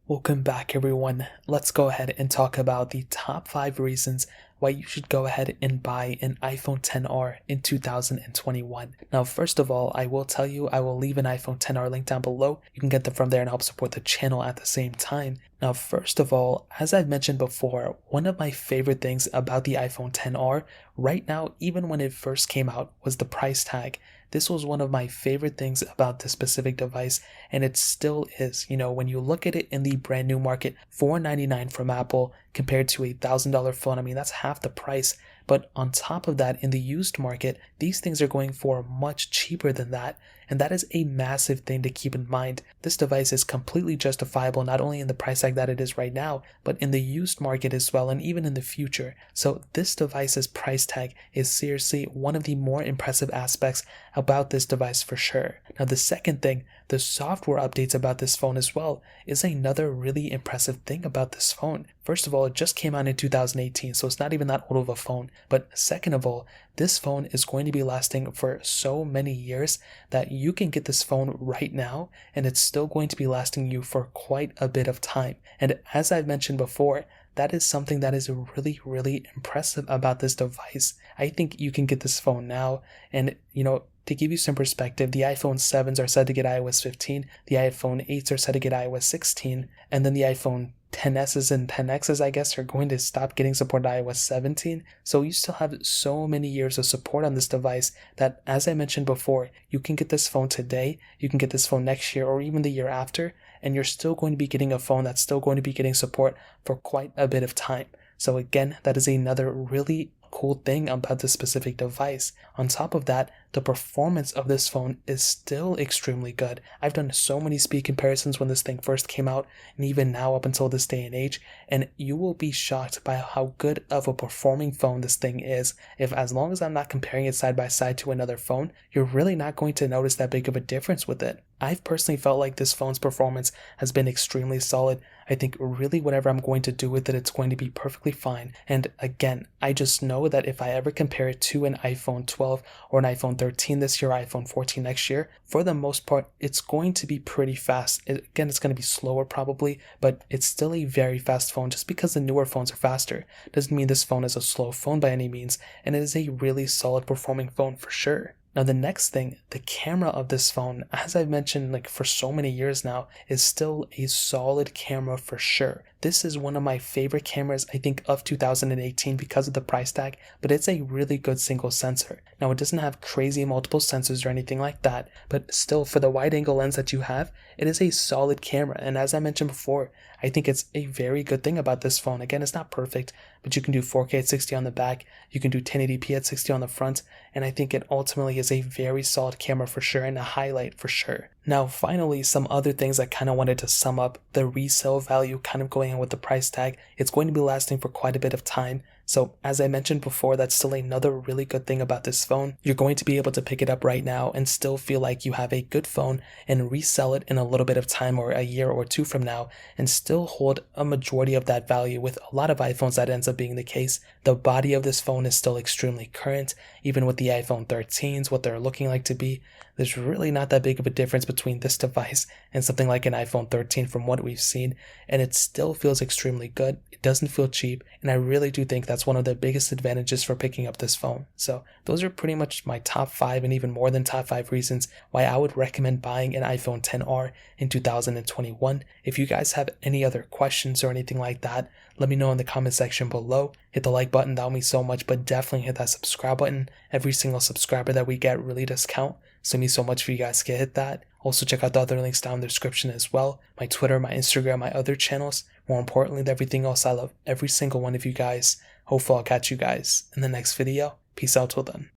Welcome back, everyone. Let's go ahead and talk about the top 5 reasons why you should go ahead and buy an iPhone XR in 2021. Now, first of all, I will tell you I will leave an iPhone XR link down below. You can get them from there and help support the channel at the same time. Now, first of all, as I've mentioned before, one of my favorite things about the iPhone XR right now, even when it first came out, was the price tag. This was one of my favorite things about this specific device, and it still is. When you look at it in the brand new market, $499 from Apple compared to a $1,000 phone, I mean, that's half the price. But on top of that, in the used market, these things are going for much cheaper than that. And that is a massive thing to keep in mind. This device is completely justifiable, not only in the price tag that it is right now, but in the used market as well, and even in the future. So this device's price tag is seriously one of the more impressive aspects about this device for sure. Now, the second thing, the software updates about this phone as well, is another really impressive thing about this phone. First of all, it just came out in 2018, so it's not even that old of a phone. But second of all, this phone is going to be lasting for so many years that you can get this phone right now and it's still going to be lasting you for quite a bit of time. And as I've mentioned before, that is something that is really, really impressive about this device. I think you can get this phone now, and to give you some perspective, the iPhone 7s are said to get iOS 15, the iPhone 8s are said to get iOS 16, and then the iPhone XS's and XXs, I guess, are going to stop getting support to iOS 17. So you still have so many years of support on this device that, as I mentioned before, you can get this phone today, you can get this phone next year, or even the year after, and you're still going to be getting a phone that's still going to be getting support for quite a bit of time. So again, that is another really cool thing about this specific device. On top of that, the performance of this phone is still extremely good. I've done so many speed comparisons when this thing first came out, and even now up until this day and age, and you will be shocked by how good of a performing phone this thing is. As long as I'm not comparing it side by side to another phone, you're really not going to notice that big of a difference with it. I've personally felt like this phone's performance has been extremely solid. I think really whatever I'm going to do with it, it's going to be perfectly fine. And again, I just know that if I ever compare it to an iPhone 12 or an iPhone 13 this year, or iPhone 14 next year, for the most part, it's going to be pretty fast. Again, it's going to be slower probably, but it's still a very fast phone. Just because the newer phones are faster doesn't mean this phone is a slow phone by any means, and it is a really solid performing phone for sure. Now, the next thing, the camera of this phone, as I've mentioned for so many years now, is still a solid camera for sure. This is one of my favorite cameras, I think, of 2018 because of the price tag, but it's a really good single sensor. Now, it doesn't have crazy multiple sensors or anything like that, but still, for the wide angle lens that you have, it is a solid camera. And as I mentioned before, I think it's a very good thing about this phone. Again, it's not perfect, but you can do 4K at 60 on the back, you can do 1080p at 60 on the front, and I think it ultimately is a very solid camera for sure, and a highlight for sure. Now, finally, some other things I kind of wanted to sum up. The resale value, kind of going in with the price tag, it's going to be lasting for quite a bit of time. So as I mentioned before, that's still another really good thing about this phone. You're going to be able to pick it up right now and still feel like you have a good phone and resell it in a little bit of time, or a year or two from now, and still hold a majority of that value. With a lot of iPhones, that ends up being the case. The body of this phone is still extremely current, even with the iPhone 13s, what they're looking like to be. There's really not that big of a difference between this device and something like an iPhone 13 from what we've seen, and it still feels extremely good. It doesn't feel cheap, and I really do think that's one of the biggest advantages for picking up this phone. So those are pretty much my top 5, and even more than top 5 reasons why I would recommend buying an iPhone XR in 2021. If you guys have any other questions or anything like that, let me know in the comment section below. Hit the like button, that would mean so much, but definitely hit that subscribe button. Every single subscriber that we get really does count, so it means so much for you guys to hit that. Also, check out the other links down in the description as well. My Twitter, my Instagram, my other channels. More importantly than everything else, I love every single one of you guys. Hopefully I'll catch you guys in the next video. Peace out till then.